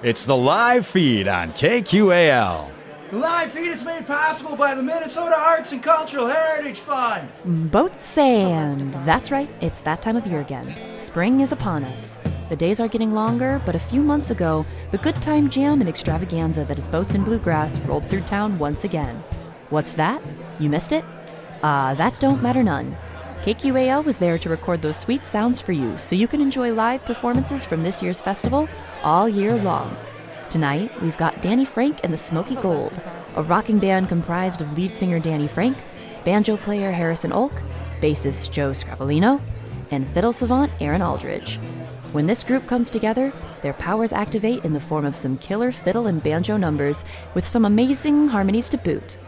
It's the live feed on KQAL. The live feed is made possible by the Minnesota Arts and Cultural Heritage Fund. Boats and that's right, it's that time of year again. Spring is upon us. The days are getting longer, but a few months ago, the good time jam and extravaganza that is Boats and Bluegrass rolled through town once again. What's that? You missed it? That don't matter none. KQAL was there to record those sweet sounds for you so you can enjoy live performances from this year's festival all year long. Tonight, we've got Danny Frank and the Smoky Gold, a rocking band comprised of lead singer Danny Frank, banjo player Harrison Olk, bassist Joe Scarpellino, and fiddle savant Erin Aldridge. When this group comes together, their powers activate in the form of some killer fiddle and banjo numbers with some amazing harmonies to boot.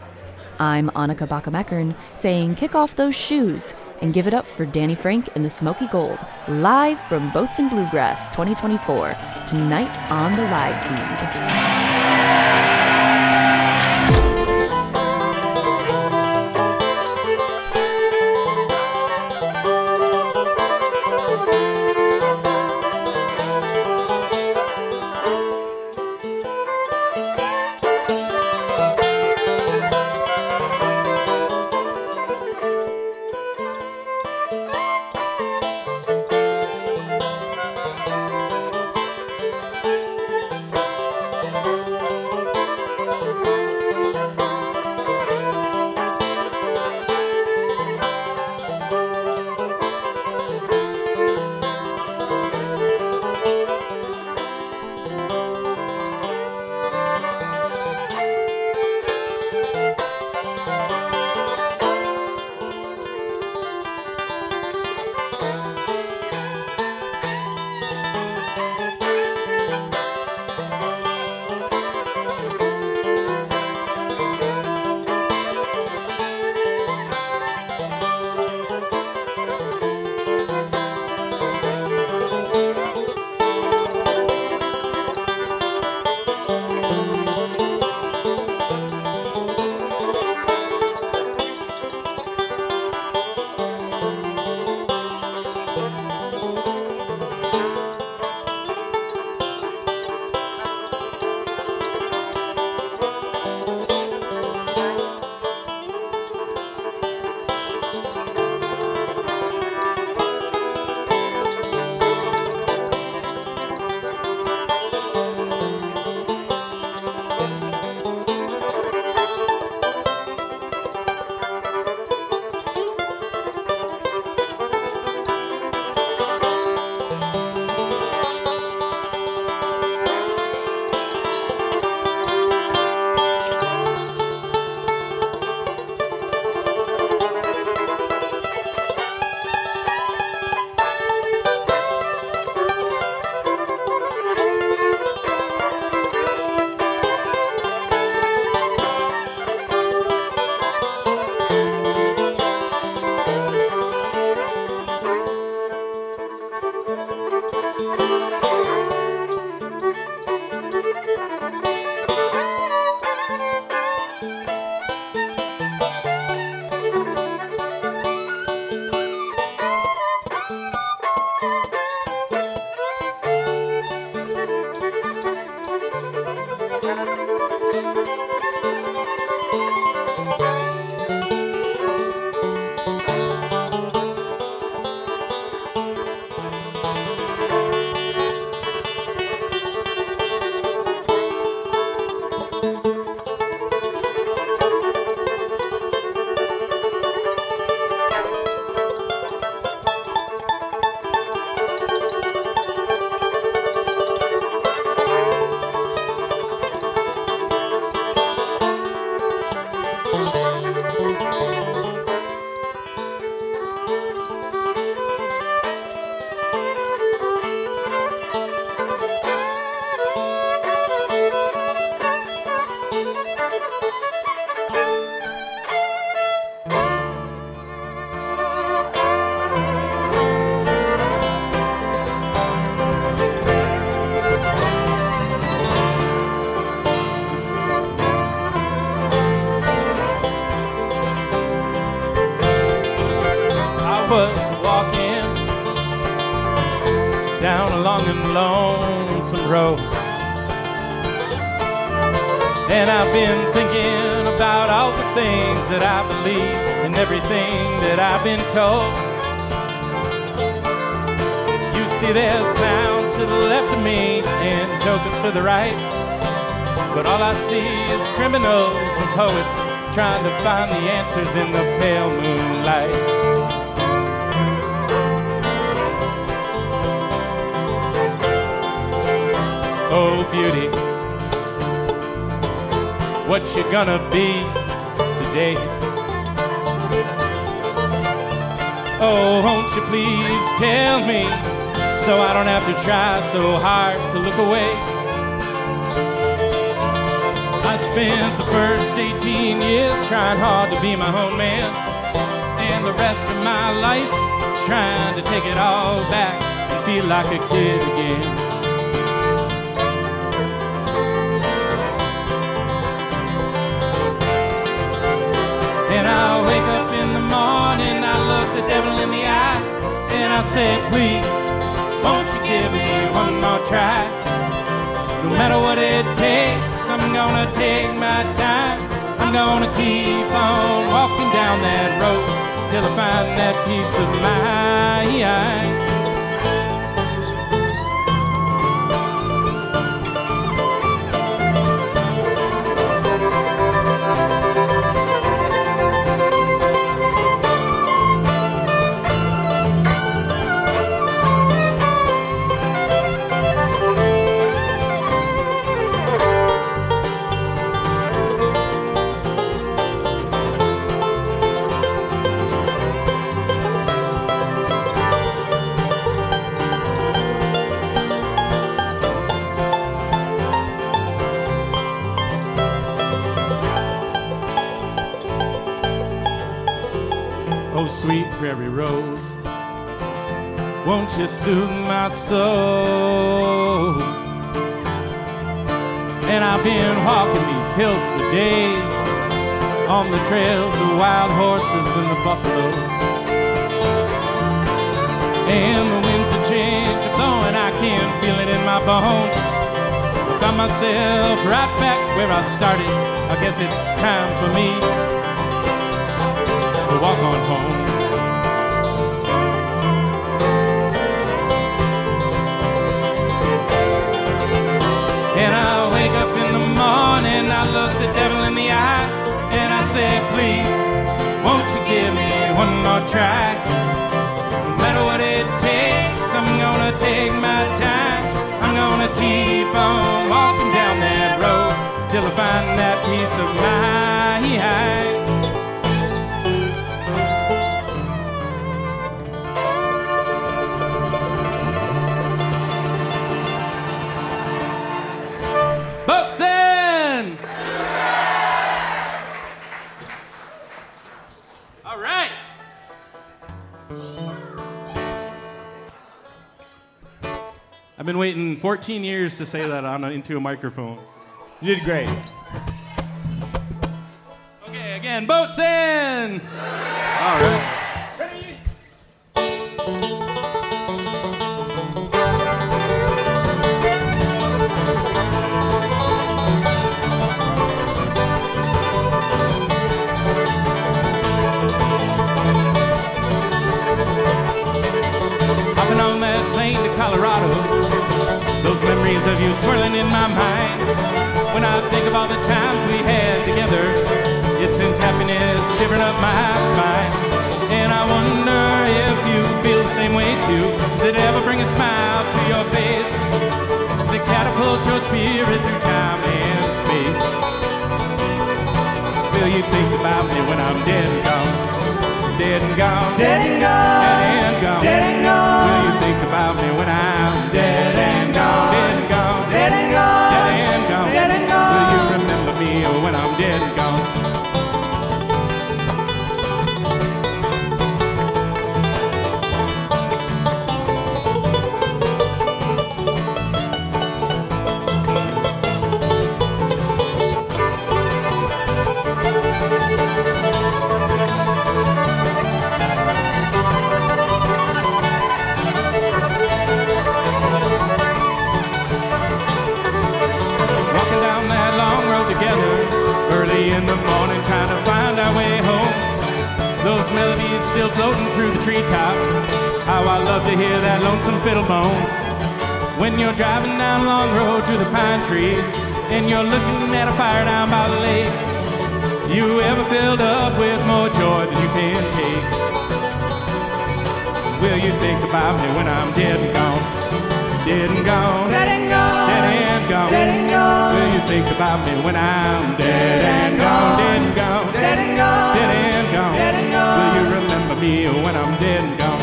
I'm Annika Bakkum-Ekern saying kick off those shoes and give it up for Danny Frank and the Smoky Gold, live from Boats and Bluegrass 2024, tonight on the live feed. down a long and lonesome road. And I've been thinking about all the things that I believe and everything that I've been told. You see there's clowns to the left of me and jokers to the right, but all I see is criminals and poets trying to find the answers in the pale moonlight. Oh, beauty, what you gonna be today? Oh, won't you please tell me, so I don't have to try so hard to look away. I spent the first 18 years trying hard to be my own man, and the rest of my life trying to take it all back and feel like a kid again. And I wake up in the morning, I look the devil in the eye, and I say, please, won't you give me one more try? No matter what it takes, I'm gonna take my time. I'm gonna keep on walking down that road till I find that peace of mind. Sweet prairie rose, won't you soothe my soul? And I've been walking these hills for days, on the trails of wild horses and the buffalo. And the winds of change are blowing, I can feel it in my bones. I found myself right back where I started. I guess it's time for me to walk on home. And I wake up in the morning, I look the devil in the eye, and I say, please, won't you give me one more try? No matter what it takes, I'm gonna take my time. I'm gonna keep on walking down that road till I find that peace of mind. Boats and all right. I've been waiting 14 years to say that into a microphone. You did great. Okay, again, boats in. All right. Hopping on that plane to Colorado, those memories of you swirling in my mind. When I think of all the times we had together, it sends happiness shivering up my spine. And I wonder if you feel the same way too. Does it ever bring a smile to your face? Does it catapult your spirit through time and space? Will you think about me when I'm dead and gone? Dead and gone, Dead and gone, dead and gone, dead and gone. Will you think about me when I'm dead and gone? Dead and gone, Dead and gone, dead and gone, dead and gone. Will you remember me when I'm dead and gone? in the morning trying to find our way home. Those melodies still floating through the treetops. How I love to hear that lonesome fiddle bone. When you're driving down a long road to the pine trees and you're looking at a fire down by the lake, you ever filled up with more joy than you can take? Will you think about me when I'm dead and gone? Dead and gone, Dead and gone, dead and gone, dead and gone. Will you think about me when I'm dead and gone, dead and gone, Dead and gone, dead and gone, dead and gone. Will you remember me when I'm dead and gone?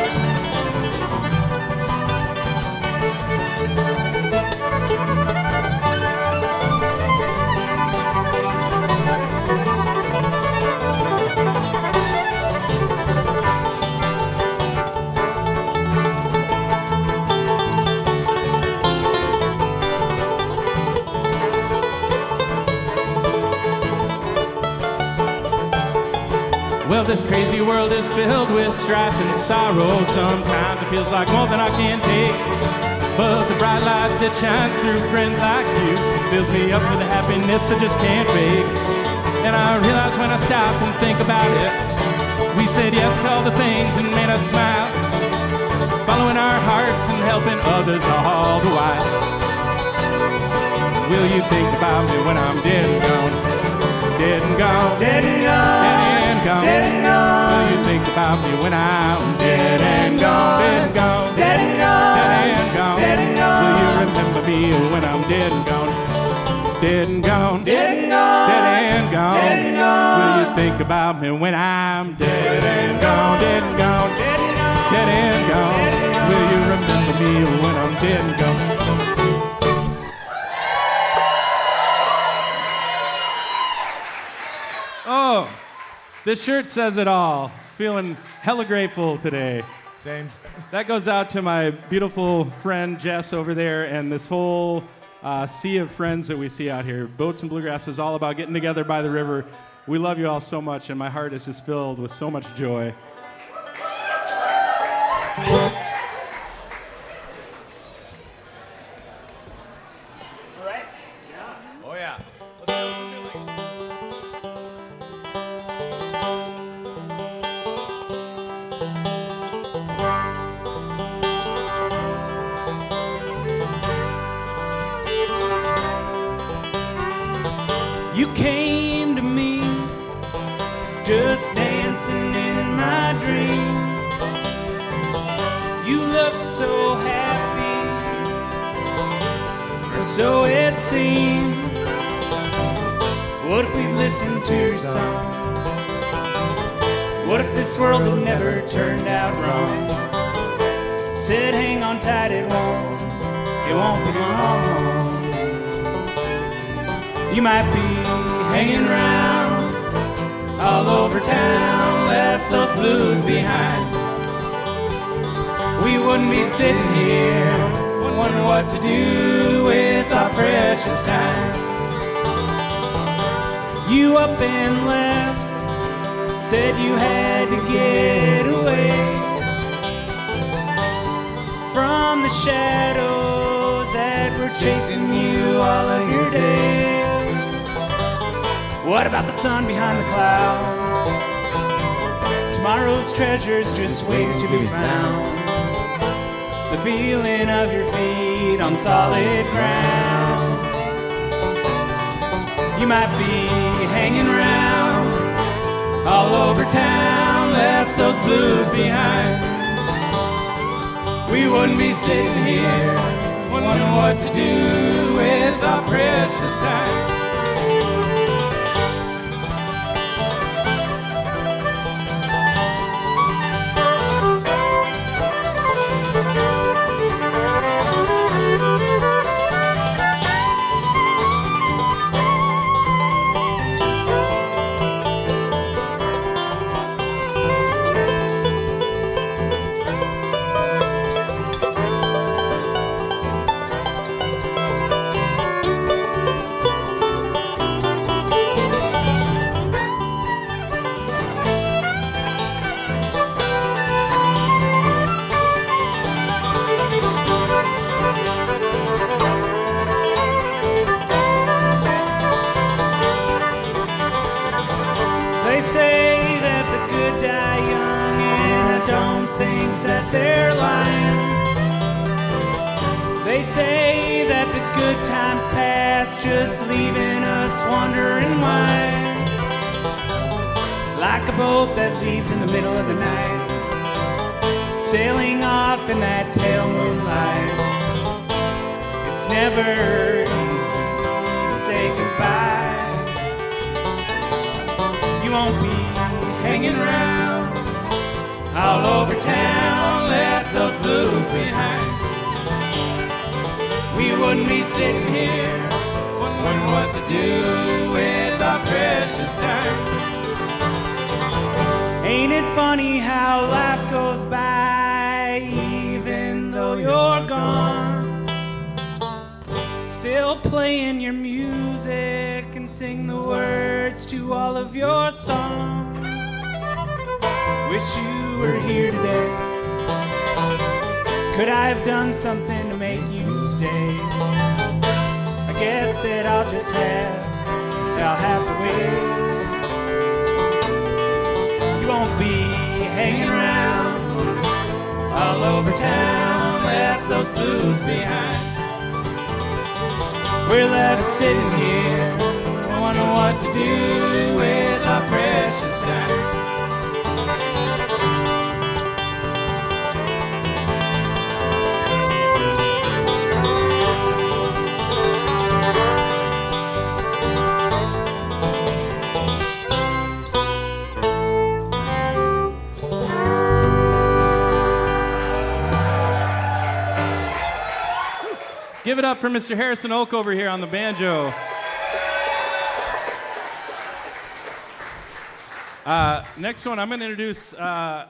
Well, this crazy world is filled with strife and sorrow. Sometimes it feels like more than I can take. But the bright light that shines through friends like you fills me up with a happiness I just can't fake. And I realize when I stop and think about it, we said yes to all the things that made us smile, following our hearts and helping others all the while. Will you think about me when I'm dead and gone? Dead and gone, Dead and gone, dead and gone, dead and gone. Will you think about me when I'm dead and gone, dead and gone, Dead and gone, dead and gone, dead and gone. Will you remember me when I'm dead and gone, dead and gone, Dead and gone, dead and gone, dead and gone. Will you think about me when I'm dead and gone, dead and gone, Dead and gone, dead and gone, dead and gone. Will you remember me when I'm dead and gone? Oh, this shirt says it all. Feeling hella grateful today. Same. That goes out to my beautiful friend Jess over there and this whole sea of friends that we see out here. Boats and Bluegrass is all about getting together by the river. We love you all so much, and my heart is just filled with so much joy. Oh yeah. Let's feel some feelings. You came to me, just dancing in my dream. You looked so happy, or so it seemed. What if we listened to your song? What if this world had never turned out wrong? Said hang on tight, it won't be long. You might be hanging round all over town, left those blues behind. We wouldn't be sitting here wondering what to do with our precious time. You up and left, said you had to get away from the shadows that were chasing you all of your days. What about the sun behind the cloud? Tomorrow's treasures just wait to be found. The feeling of your feet on solid ground. You might be hanging around all over town, left those blues behind. We wouldn't be sitting here wondering what to do with our precious time. say that the good times past, just leaving us wondering why. Like a boat that leaves in the middle of the night, sailing off in that pale moonlight. It's never easy to say goodbye. You won't be hanging around all over town, left those blues behind. We wouldn't be sitting here wondering what to do with our precious time. Ain't it funny how life goes by even though you're gone? Still playing your music and sing the words to all of your songs. Wish you were here today. Could I have done something to make you stay? I guess that I'll have to wait. You won't be hanging around all over town, left those blues behind. We're left sitting here, wondering what to do with our precious time. Give it up for Mr. Harrison Olk over here on the banjo. Next one, I'm going to introduce the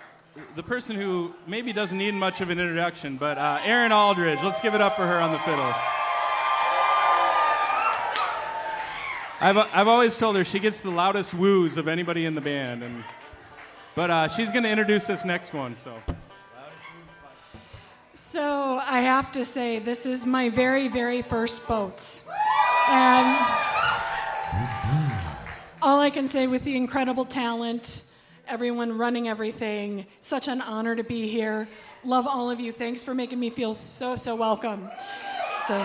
person who maybe doesn't need much of an introduction, but Erin Aldridge. Let's give it up for her on the fiddle. I've always told her she gets the loudest woos of anybody in the band, but she's going to introduce this next one. So I have to say, this is my very, very first Boats. And all I can say, with the incredible talent, everyone running everything, such an honor to be here. Love all of you. Thanks for making me feel so, so welcome. So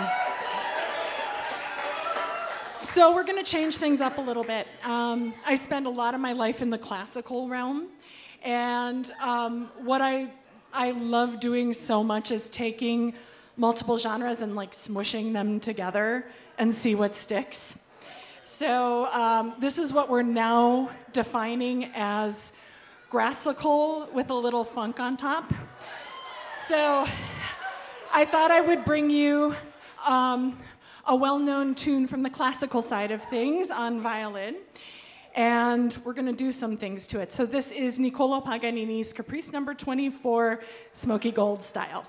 we're going to change things up a little bit. I spend a lot of my life in the classical realm, and what I love doing so much is taking multiple genres and like smushing them together and see what sticks. So this is what we're now defining as grassical with a little funk on top. So I thought I would bring you a well-known tune from the classical side of things on violin. And we're going to do some things to it. So this is Niccolò Paganini's Caprice number 24, Smoky Gold style.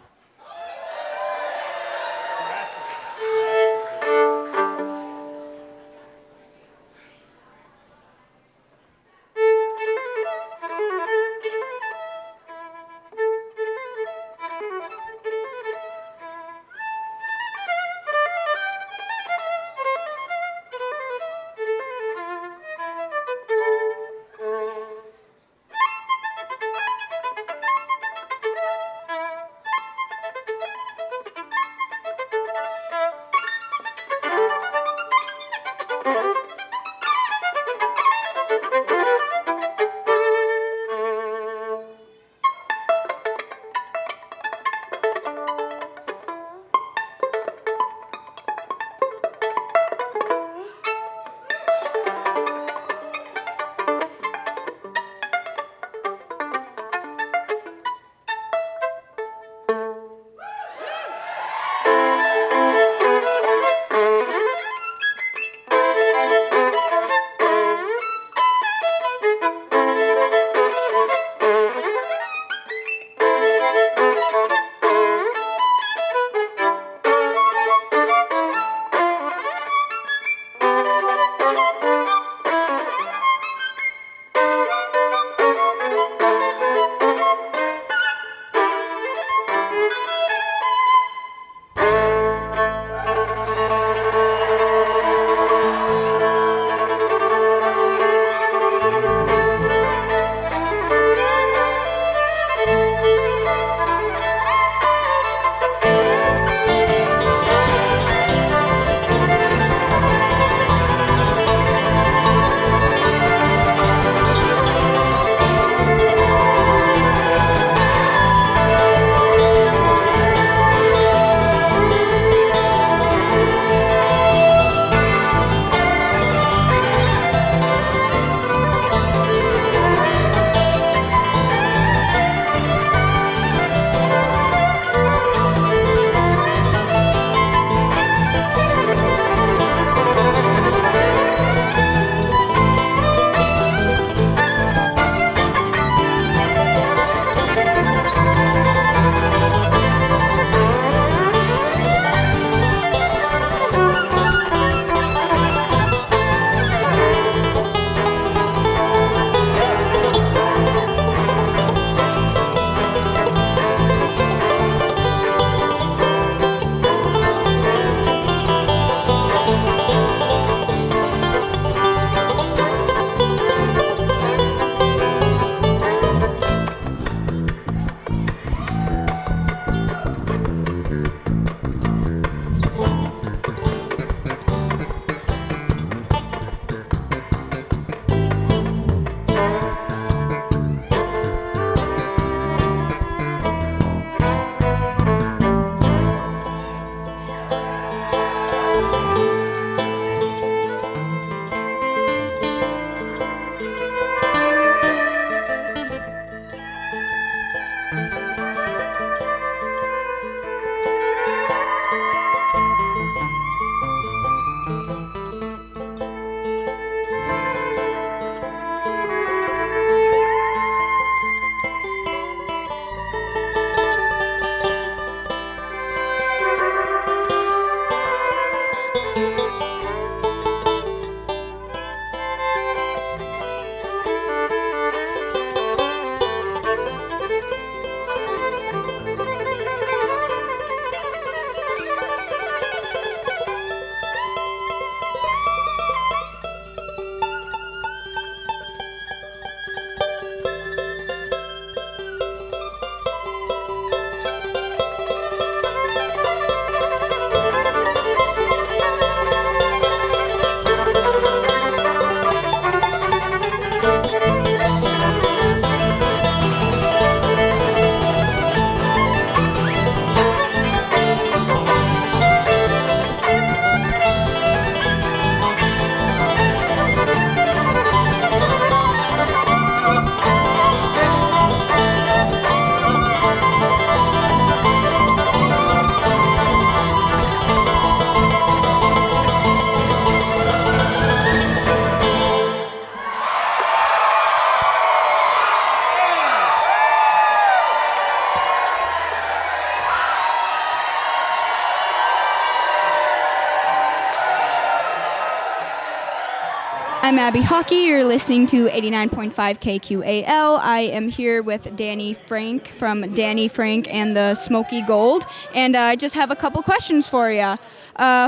I'm Abby Hockey. You're listening to 89.5 KQAL. I am here with Danny Frank from Danny Frank and the Smoky Gold, and I just have a couple questions for you.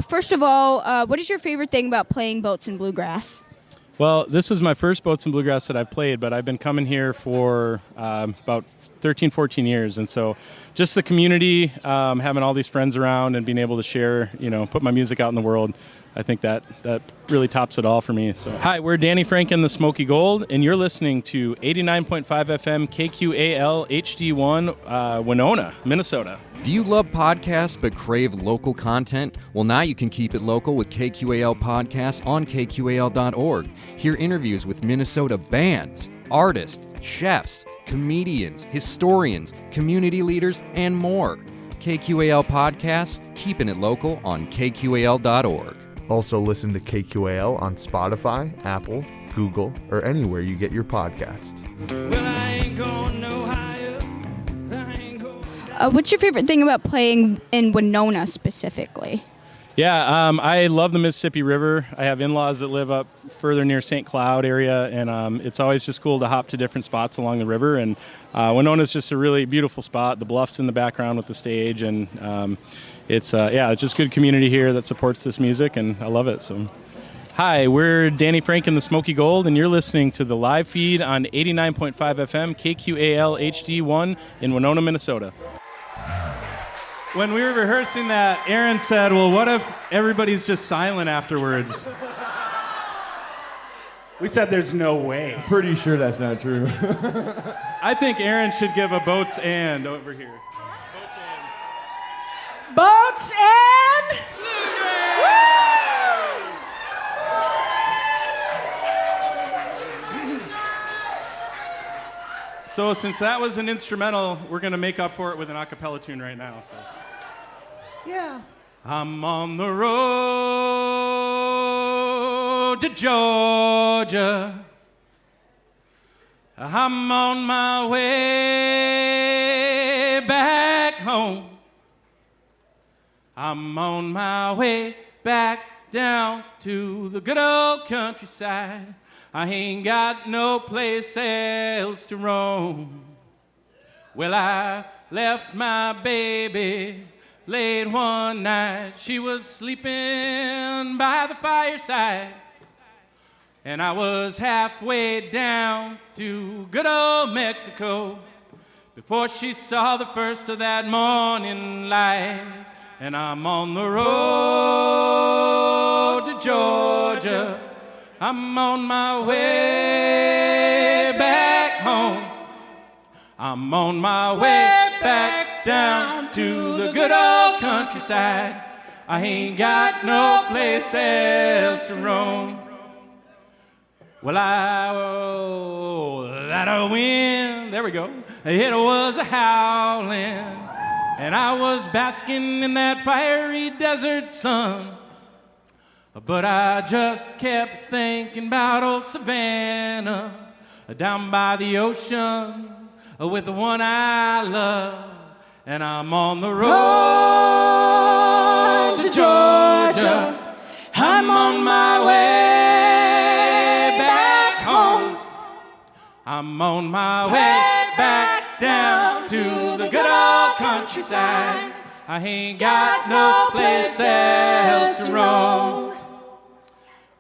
First of all, what is your favorite thing about playing Boats and Bluegrass? Well, this was my first Boats and Bluegrass that I've played, but I've been coming here for about 13, 14 years. And so just the community, having all these friends around and being able to share, put my music out in the world, I think that really tops it all for me. So, hi, we're Danny Frank and the Smoky Gold, and you're listening to 89.5 FM KQAL HD1, Winona, Minnesota. Do you love podcasts but crave local content? Well, now you can keep it local with KQAL Podcasts on KQAL.org. Hear interviews with Minnesota bands, artists, chefs, comedians, historians, community leaders, and more. KQAL Podcasts, keeping it local on KQAL.org. Also listen to KQAL on Spotify, Apple, Google, or anywhere you get your podcasts. Well, I ain't going no higher. What's your favorite thing about playing in Winona specifically? Yeah, I love the Mississippi River. I have in-laws that live up further near St. Cloud area, and it's always just cool to hop to different spots along the river. And Winona's just a really beautiful spot. The bluffs in the background with the stage, and it's just good community here that supports this music, and I love it. So, hi, we're Danny Frank and the Smoky Gold, and you're listening to the live feed on 89.5 FM KQAL HD1 in Winona, Minnesota. When we were rehearsing that, Erin said, well, what if everybody's just silent afterwards? We said there's no way. Pretty sure that's not true. I think Erin should give a Boats and over here. Boats and So since that was an instrumental, we're going to make up for it with an a cappella tune right now. So. Yeah. I'm on the road to Georgia. I'm on my way back home. I'm on my way back down to the good old countryside. I ain't got no place else to roam. Well, I left my baby late one night. She was sleeping by the fireside, and I was halfway down to good old Mexico before she saw the first of that morning light. And I'm on the road to Georgia. I'm on my way back home. I'm on my way back down to the good old countryside. I ain't got no place else to roam. Well, that wind, there we go. It was a howling, and I was basking in that fiery desert sun. But I just kept thinking about old Savannah, down by the ocean, with the one I love. And I'm on the road to Georgia. I'm on my way back down to the good old countryside. I ain't got no place else to roam.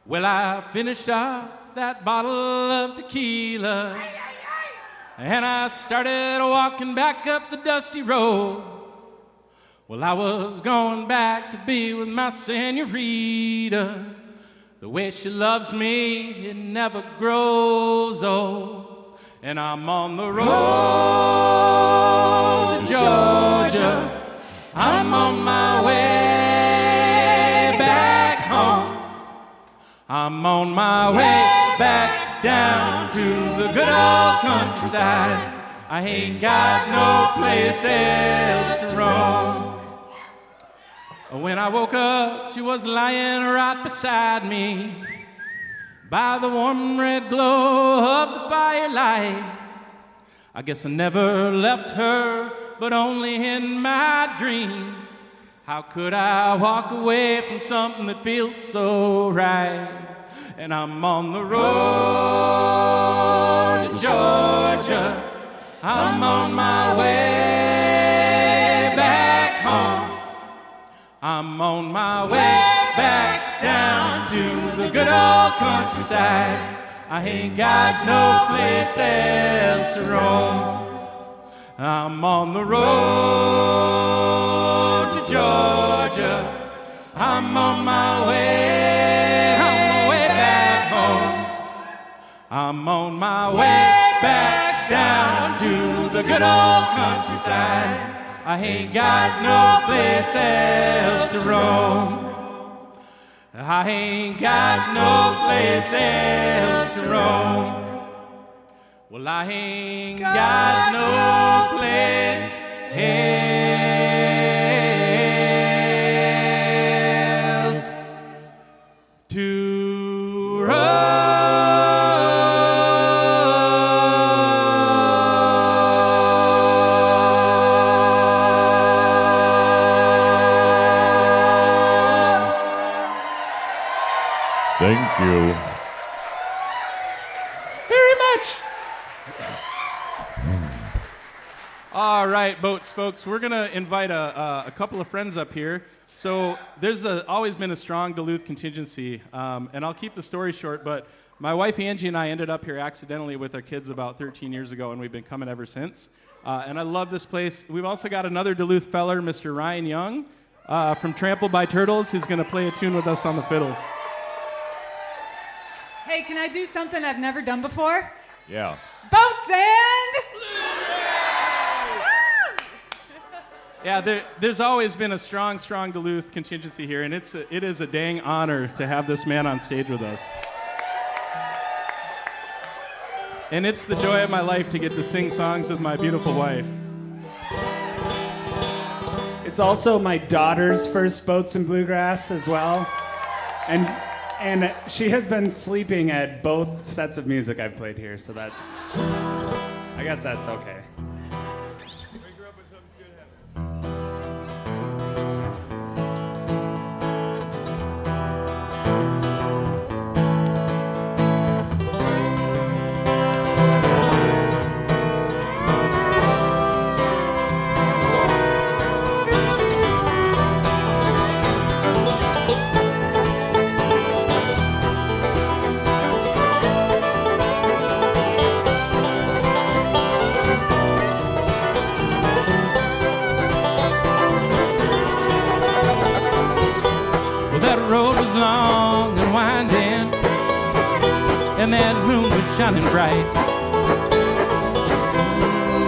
Well, I finished up that bottle of tequila, and I started walking back up the dusty road. Well, I was going back to be with my senorita. The way she loves me, it never grows old. And I'm on the road to Georgia. I'm on my way back home. I'm on my way back down to the good old countryside. I ain't got no place else to roam. When I woke up, she was lying right beside me by the warm red glow of the firelight. I guess I never left her, but only in my dreams. How could I walk away from something that feels so right? And I'm on the road to Georgia. I'm on my way back home. I'm on my way back down to the good old countryside. I ain't got no place else to roam. I'm on the road to Georgia. I'm on my way back home. I'm on my way back down to the good old countryside. I ain't got no place else to roam. I ain't got no place else to roam. Well, I ain't got no place else to roam. Thank you. Very much. All right, Boats folks, we're going to invite a couple of friends up here. So there's always been a strong Duluth contingency, and I'll keep the story short, but my wife Angie and I ended up here accidentally with our kids about 13 years ago, and we've been coming ever since. And I love this place. We've also got another Duluth feller, Mr. Ryan Young, from Trampled by Turtles, who's going to play a tune with us on the fiddle. Hey, can I do something I've never done before? Yeah. Boats and Yeah, there's always been a strong Duluth contingency here, and it is a dang honor to have this man on stage with us. And it's the joy of my life to get to sing songs with my beautiful wife. It's also my daughter's first Boats and Bluegrass as well. And she has been sleeping at both sets of music I've played here, so I guess that's okay. Long and winding, and that moon was shining bright.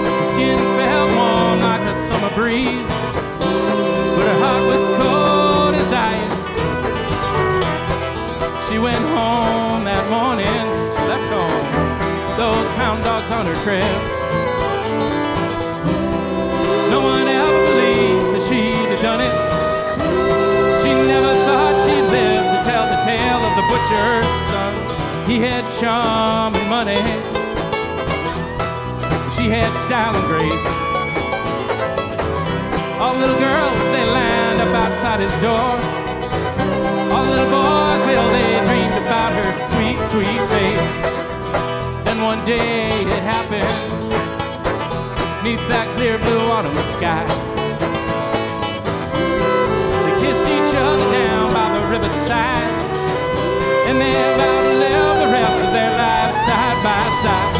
Her skin felt warm like a summer breeze, but her heart was cold as ice. She went home that morning, she left home, those hound dogs on her trail. No one ever believed that she'd have done it. She never thought she'd live to tell the tale of the butcher's son. He had charm and money. She had style and grace. All little girls, they lined up outside his door. All little boys, well, they dreamed about her sweet, sweet face. Then one day it happened. that clear blue autumn sky. They kissed each other down by the riverside, and they vowed to live the rest of their lives side by side.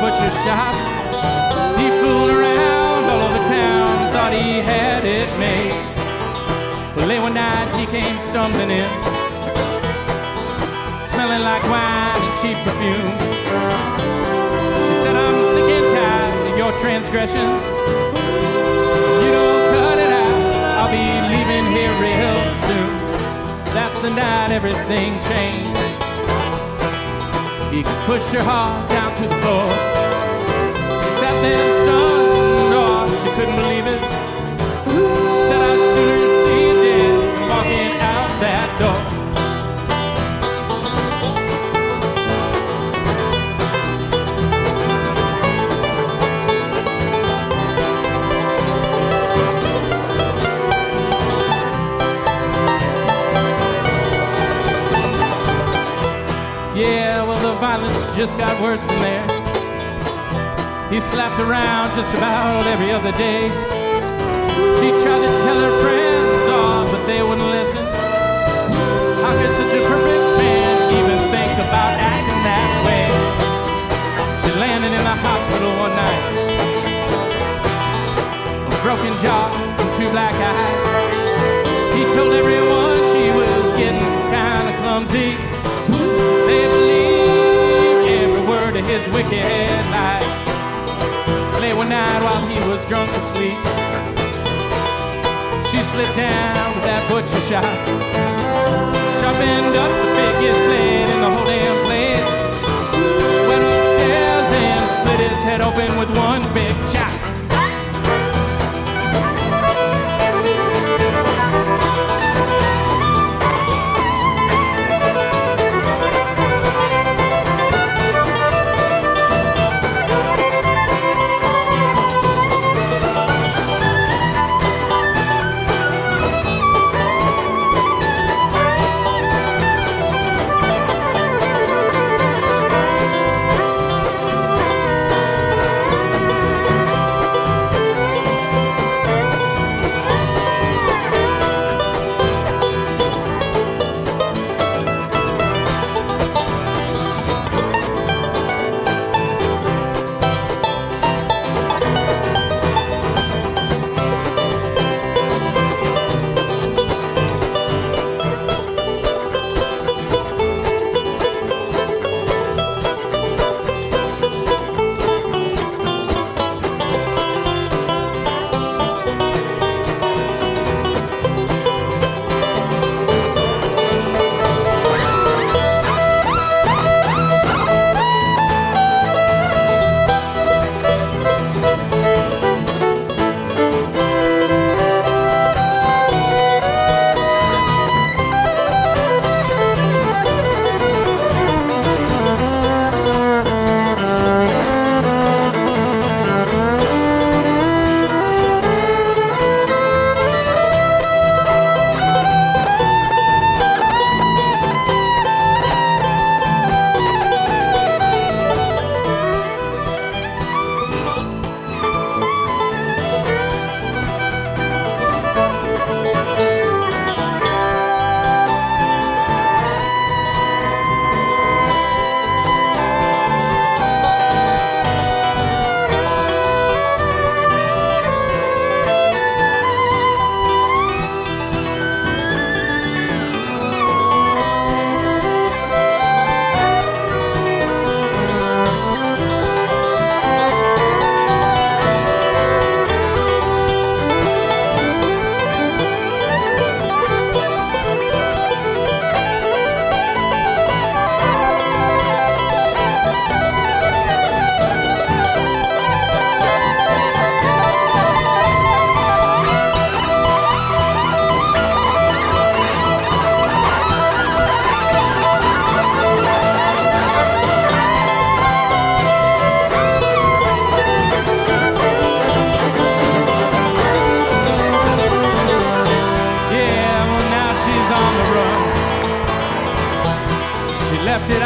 Butcher shop. He fooled around all over town, thought he had it made. But late one night he came stumbling in, smelling like wine and cheap perfume. She said, I'm sick and tired of your transgressions. If you don't cut it out, I'll be leaving here real soon. That's the night everything changed. He pushed her heart down to the floor. She sat there stunned, oh, she couldn't believe it. Said I'd sooner see you dead than walking out that door. Yeah, well, the violence just got worse from there. He slapped around just about every other day. She tried to tell her friends off, but they wouldn't listen. How could such a perfect man even think about acting that way? She landed in the hospital one night, a broken jaw and 2 black eyes. He told everyone she was getting kind of clumsy. They believed every word of his wicked lie. Late one night while he was drunk to sleep, she slipped down with that butcher shop, sharpened up the biggest blade in the whole damn place, went upstairs and split his head open with one big chop.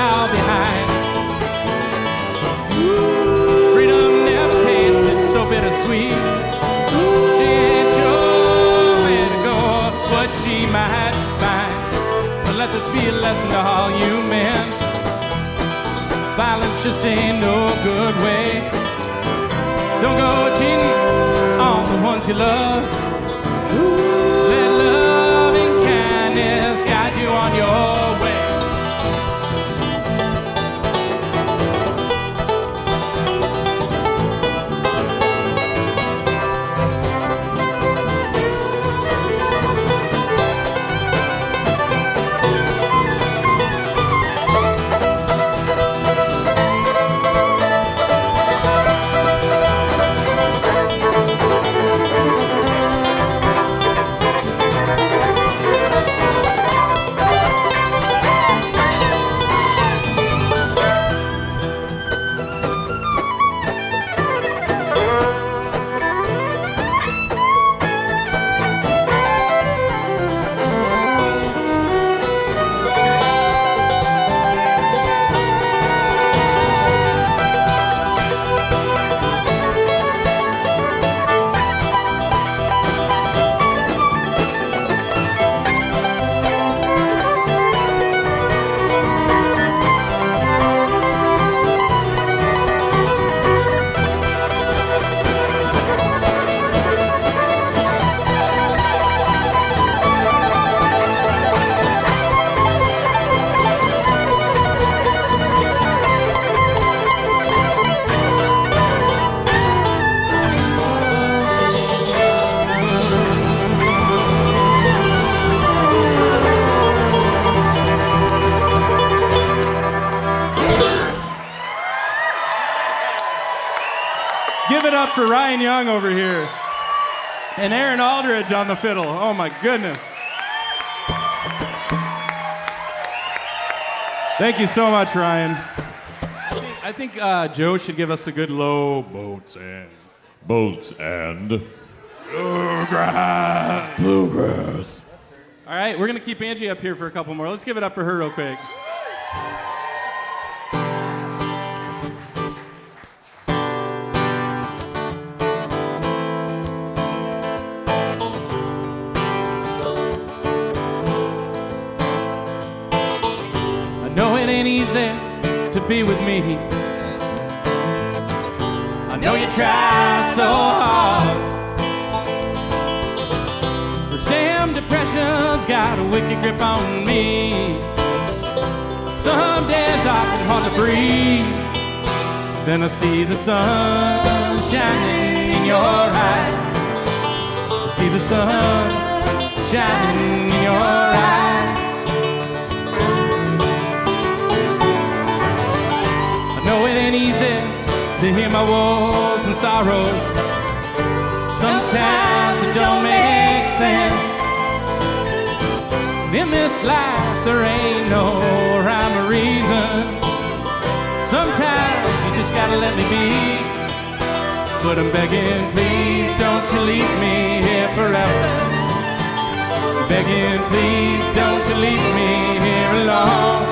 plow behind. Freedom never tasted so bittersweet. She ain't sure where to go, what she might find. So let this be a lesson to all you men. Violence just ain't no good way. Don't go cheating on the ones you love. Let love and kindness guide you on your way. Give it up for Ryan Young over here. And Erin Aldridge on the fiddle. Oh my goodness. Thank you so much, Ryan. I think Joe should give us a good low Boats and Bluegrass. Bluegrass. All right, we're gonna keep Angie up here for a couple more. Let's give it up for her real quick. I know it ain't easy to be with me. I know you try so hard. This damn depression's got a wicked grip on me. Some days I can hardly breathe. Then I see the sun shining in your eyes. I see the sun shining in your eyes. I know it ain't easy to hear my woes and sorrows. Sometimes it don't make sense. In this life there ain't no rhyme or reason. Sometimes you just gotta let me be. But I'm begging, please don't you leave me here forever. Begging, please don't you leave me here alone.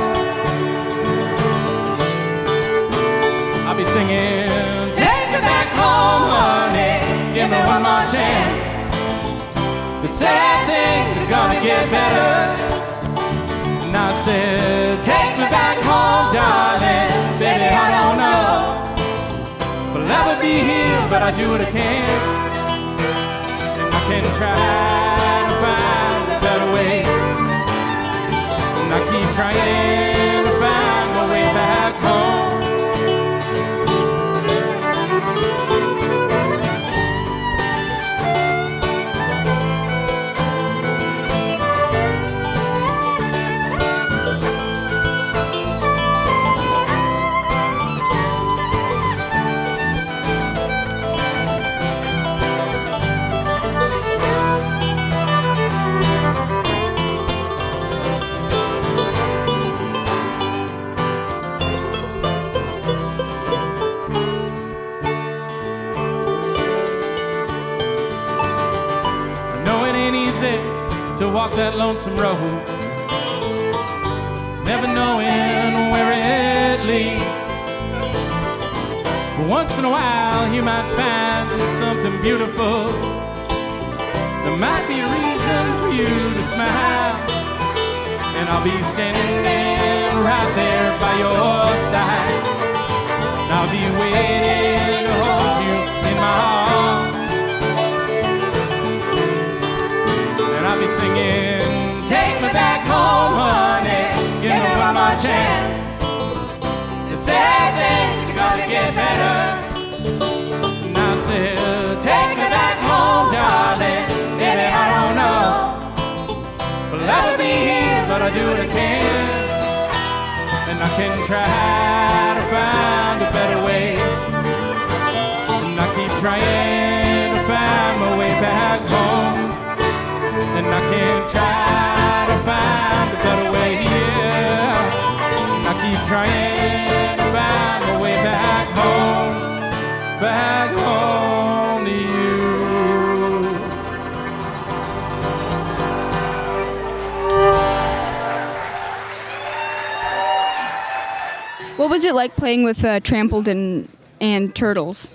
I'll be singing, take me back home, honey, give me one more chance. The sad things are gonna get better. And I said, take me back home, darling. Baby, I don't know if I'll ever be here, but I do what I can. And I can try to find a better way. And I keep trying to find my way back home. To walk that lonesome road. never knowing where it leads. But once in a while you might find something beautiful. There might be a reason for you to smile, and I'll be standing right there by your side. And I'll be waiting to hold you in my arms, and I'll be singing, take me back home, honey, give me one more chance. The sad things are gonna get better. And I said, take me back home, darling, maybe I don't know if I'll ever be here, but I'll do what I can. And I can try to find a better way, and I keep trying to find my way back home. And I can try to find a better way, yeah. And I keep trying to find my way back home to you. What was it like playing with Trampled and Turtles?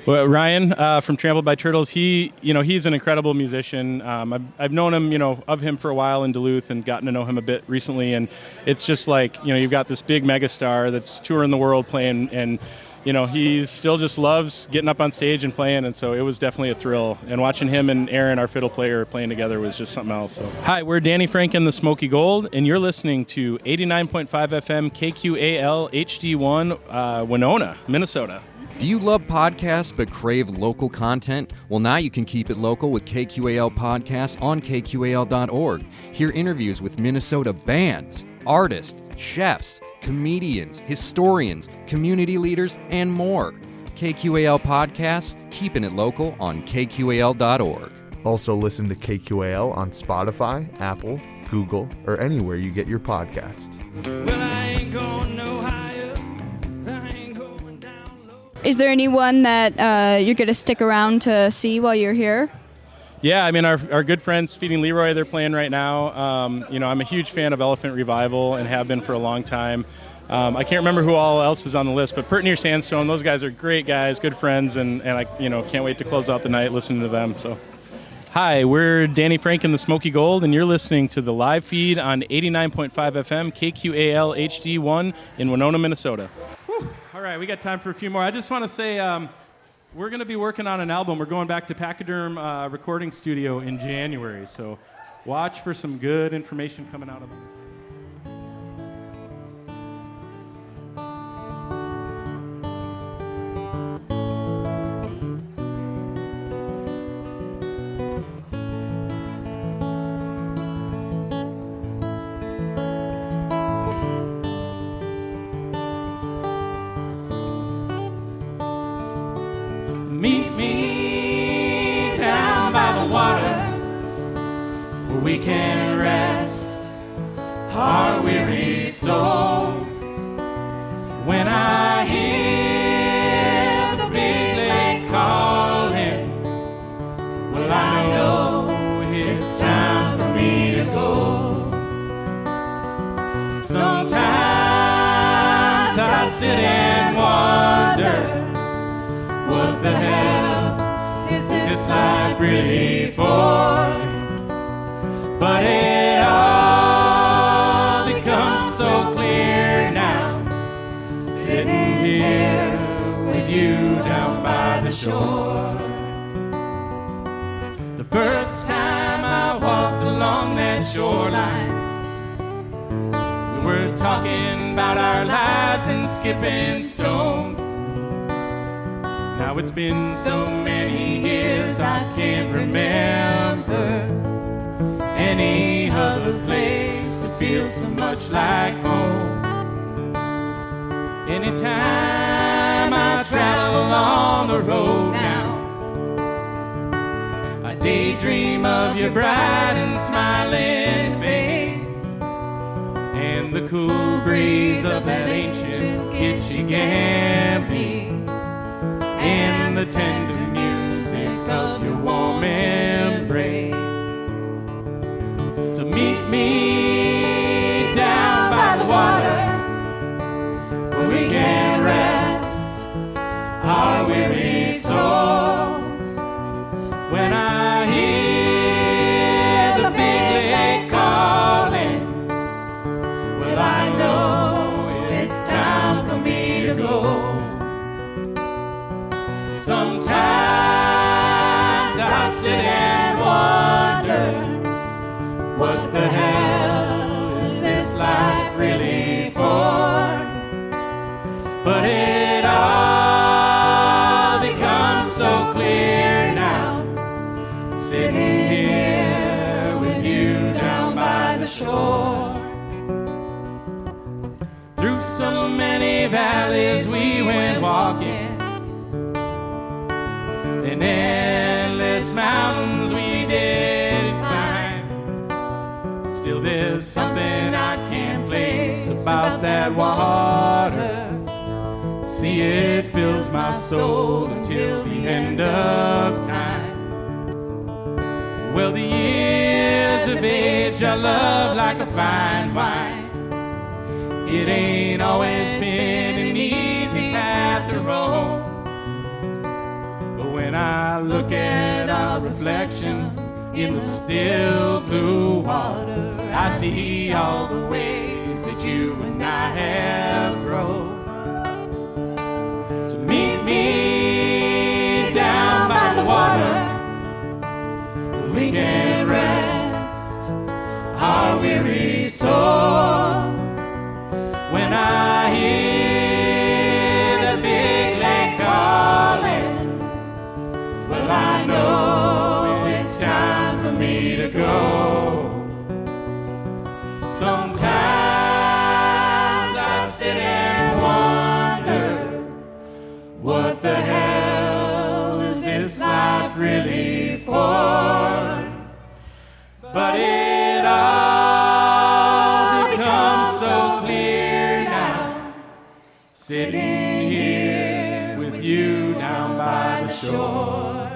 Well, Ryan from Trampled by Turtles, he's an incredible musician. I've known him, of him for a while in Duluth and gotten to know him a bit recently. And it's just like, you've got this big megastar that's touring the world playing, and he still just loves getting up on stage and playing, and so it was definitely a thrill. And watching him and Erin, our fiddle player, playing together was just something else. So. Hi, we're Danny Frank and the Smoky Gold, and you're listening to 89.5 FM KQAL HD1, Winona, Minnesota. Do you love podcasts but crave local content? Well, now you can keep it local with KQAL podcasts on KQAL.org. Hear interviews with Minnesota bands, artists, chefs, comedians, historians, community leaders, and more. KQAL podcasts, keeping it local on KQAL.org. Also listen to KQAL on Spotify, Apple, Google, or anywhere you get your podcasts. Well, I ain't going no higher. I ain't going down low. Is there anyone that you're going to stick around to see while you're here? Yeah, I mean, our good friends, Feeding Leroy, they're playing right now. I'm a huge fan of Elephant Revival and have been for a long time. I can't remember who all else is on the list, but Pert Near Sandstone, those guys are great guys, good friends, and I can't wait to close out the night listening to them. So, hi, we're Danny Frank and the Smoky Gold, and you're listening to the live feed on 89.5 FM KQAL HD1 in Winona, Minnesota. Whew. All right, we got time for a few more. I just want to say we're going to be working on an album. We're going back to Pachyderm Recording Studio in January, so watch for some good information coming out of it. Meet me down by the water, where we can rest our weary soul. When I hear the big lake calling, well, I know it's time for me to go. Sometimes I sit and wonder, what the hell is this life really for? But it all becomes so clear now, sitting here with you down by the shore. The first time I walked along that shoreline, we were talking about our lives and skipping stones. Now it's been so many years I can't remember any other place that feels so much like home. Anytime I travel along the road now, I daydream of your bright and smiling face, and the cool breeze of that ancient kitschy Gambie, and the tender music of your warm embrace. So meet me down by the where we can rest our weary souls. When I hear the big lake calling, well, I know it's time for me to go. Sometimes I sit and wonder, what the hell is this life really for? But it all becomes so clear now, sitting here with you down by the shore. Through so many valleys we went walking, and endless mountains we did climb. Still there's something I can't place about that water. See, it fills my soul until the end of time. Well, the years of age I love like a fine wine. It ain't always been an easy path to roam. When I look at our reflection in the still blue water, I see all the ways that you and I have grown. So meet me down by the water, where we can rest our weary souls. When I hear the big lake calling, well, I know it's time for me to go. Sometimes I sit and wonder, what the hell is this life really for? But it all becomes so clear now, sitting here with you down by the shore.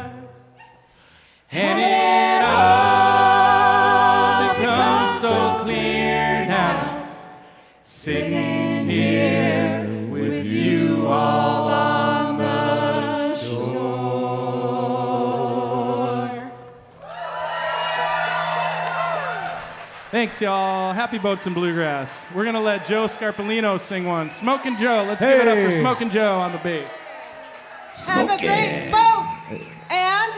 And it all becomes so clear now, sitting here with you all on the shore. Thanks, y'all. Happy Boats and Bluegrass. We're going to let Joe Scarpellino sing one. Smokin' Joe. Let's give it up for Smokin' Joe on the bass. Have a great boats and...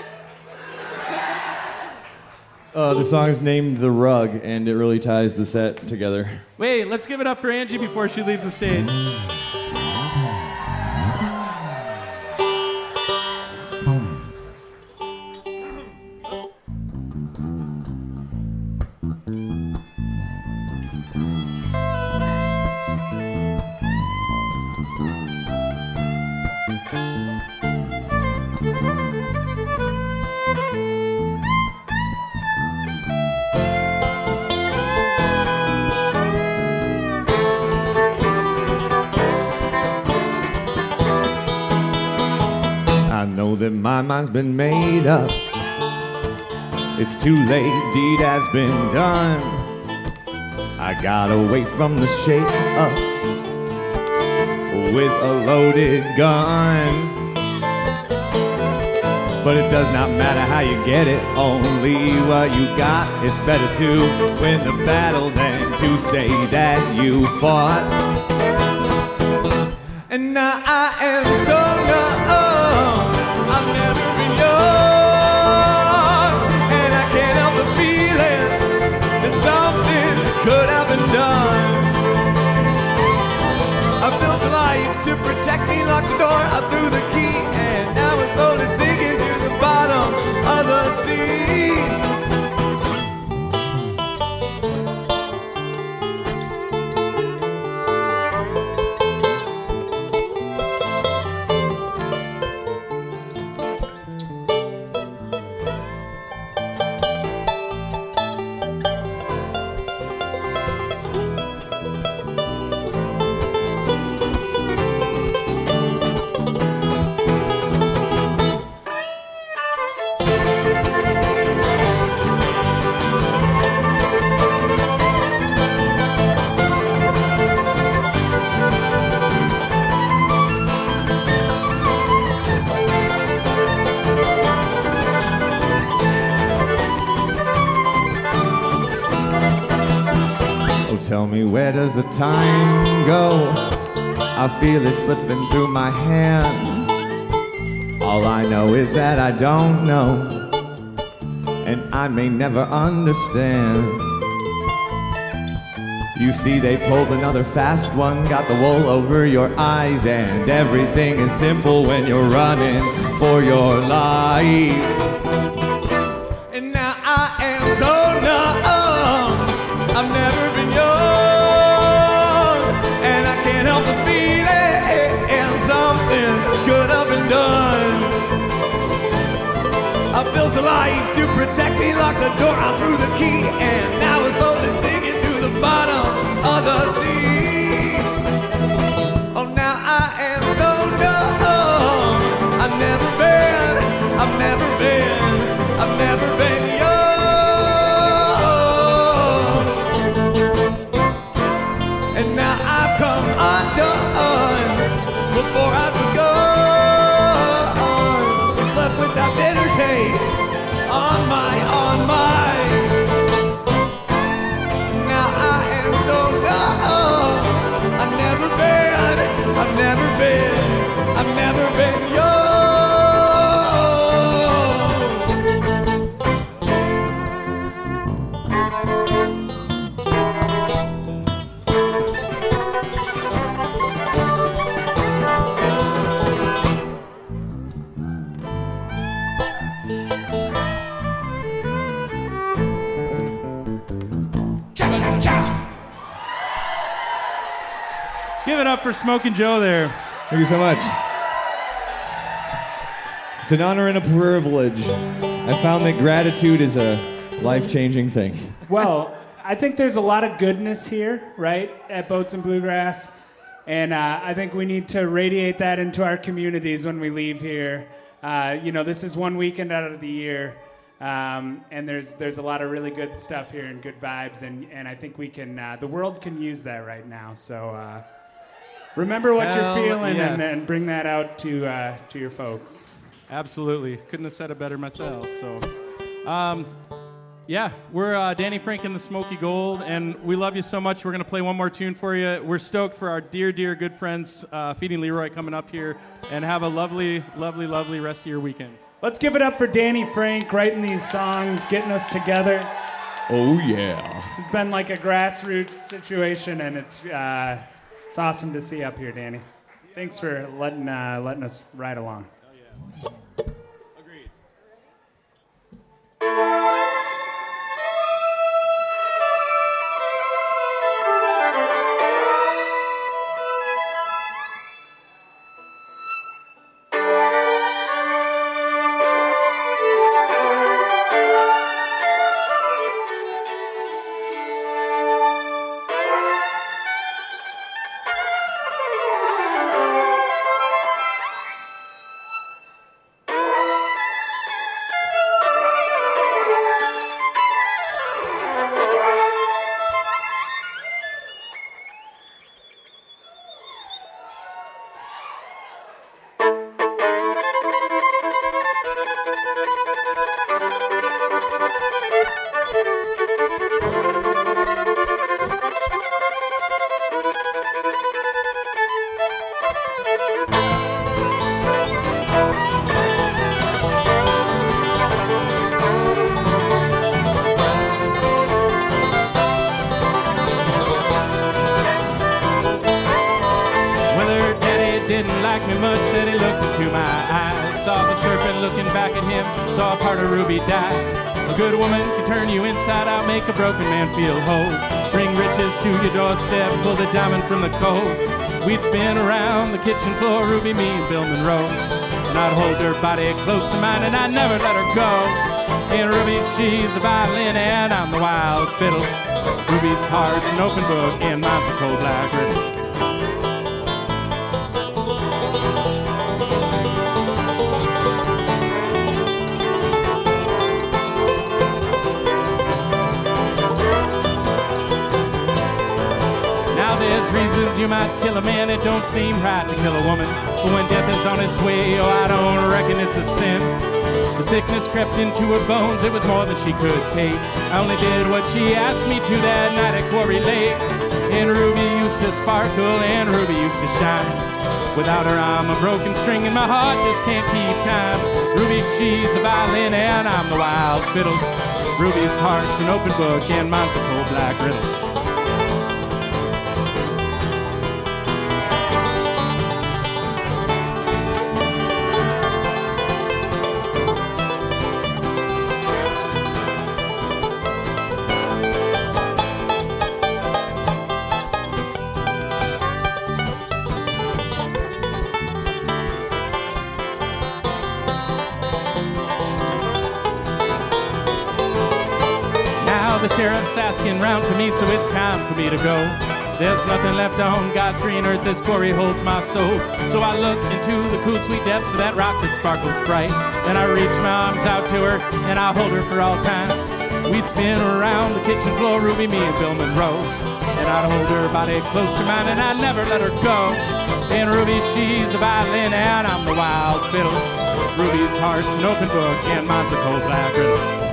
The song is named The Rug, and it really ties the set together. Wait, let's give it up for Angie before she leaves the stage. I know that my mind's been made up. It's too late, deed has been done. I got away from the shake-up with a loaded gun. But it does not matter how you get it, only what you got. It's better to win the battle than to say that you fought. And now I am so numb, I've never been young, and I can't help the feeling that something could have been done. I built a life to protect me, locked the door, I threw the key, and now it's slowly sinking to the bottom of the sea. me, where does the time go? I feel it slipping through my hand. All I know is that I don't know, and I may never understand. You see, they pulled another fast one, got the wool over your eyes, and everything is simple when you're running for your life. And now I am so numb, I've never been young, and I can't help the feeling, and something could have been done. I built a life to protect me, locked the door, I threw the key, and now it's slowly sinking to the bottom of the sea. Oh, now I am so numb. I've never been young. And now I've come undone. Before I'd begun, it's left with that bitter taste on my. Now I am so numb. I've never been young. Give it up for Smoke and Joe there. Thank you so much. It's an honor and a privilege. I found that gratitude is a life-changing thing. Well, I think there's a lot of goodness here, right, at Boats and Bluegrass. And I think we need to radiate that into our communities when we leave here. This is one weekend out of the year. And there's a lot of really good stuff here and good vibes. And I think we can, the world can use that right now. So remember what you're feeling, yes. and bring that out to your folks. Absolutely. Couldn't have said it better myself. So, we're Danny Frank and the Smoky Gold, and we love you so much. We're going to play one more tune for you. We're stoked for our dear, dear good friends, Feeding Leroy, coming up here, and have a lovely, lovely, lovely rest of your weekend. Let's give it up for Danny Frank writing these songs, getting us together. Oh, yeah. This has been like a grassroots situation, and it's awesome to see you up here, Danny. Thanks for letting us ride along. Agreed. Saw part of Ruby die. A good woman can turn you inside out, make a broken man feel whole. Bring riches to your doorstep, pull the diamond from the coal. We'd spin around the kitchen floor, Ruby, me, and Bill Monroe. And I'd hold her body close to mine, and I'd never let her go. And Ruby, she's a violin, and I'm the wild fiddle. Ruby's heart's an open book, and mine's a cold black riddle. There's reasons you might kill a man, it don't seem right to kill a woman. But when death is on its way, oh, I don't reckon it's a sin. The sickness crept into her bones, it was more than she could take. I only did what she asked me to that night at Quarry Lake. And Ruby used to sparkle and Ruby used to shine. Without her I'm a broken string and my heart just can't keep time. Ruby, she's a violin and I'm the wild fiddle. Ruby's heart's an open book and mine's a cold black riddle. The sheriff's asking round for me, so it's time for me to go. There's nothing left on God's green earth, this quarry holds my soul. So I look into the cool sweet depths of that rock that sparkles bright, and I reach my arms out to her, and I hold her for all times. We'd spin around the kitchen floor, Ruby, me and Bill Monroe, and I'd hold her body close to mine, and I'd never let her go. And Ruby, she's a violin, and I'm the wild fiddle. Ruby's heart's an open book, and mine's a cold black riddle.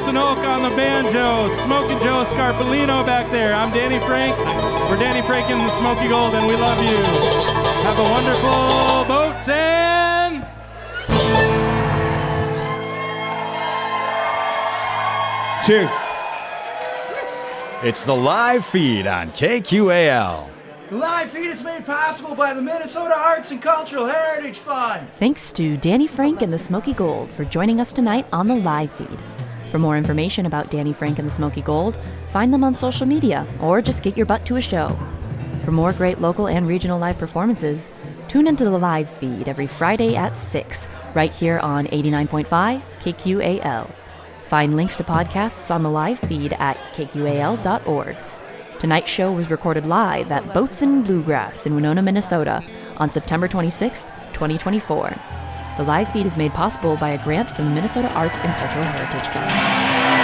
Harrison Olk on the banjo, Smoky Joe Scarpellino back there. I'm Danny Frank. We're Danny Frank and the Smoky Gold, and we love you. Have a wonderful Boats and... Cheers. It's the live feed on KQAL. The live feed is made possible by the Minnesota Arts and Cultural Heritage Fund. Thanks to Danny Frank and the Smoky Gold for joining us tonight on the live feed. For more information about Danny Frank and the Smoky Gold, find them on social media or just get your butt to a show. For more great local and regional live performances, tune into the live feed every Friday at 6, right here on 89.5 KQAL. Find links to podcasts on the live feed at kqal.org. Tonight's show was recorded live at Boats and Bluegrass in Winona, Minnesota on September 26th, 2024. The live feed is made possible by a grant from the Minnesota Arts and Cultural Heritage Fund.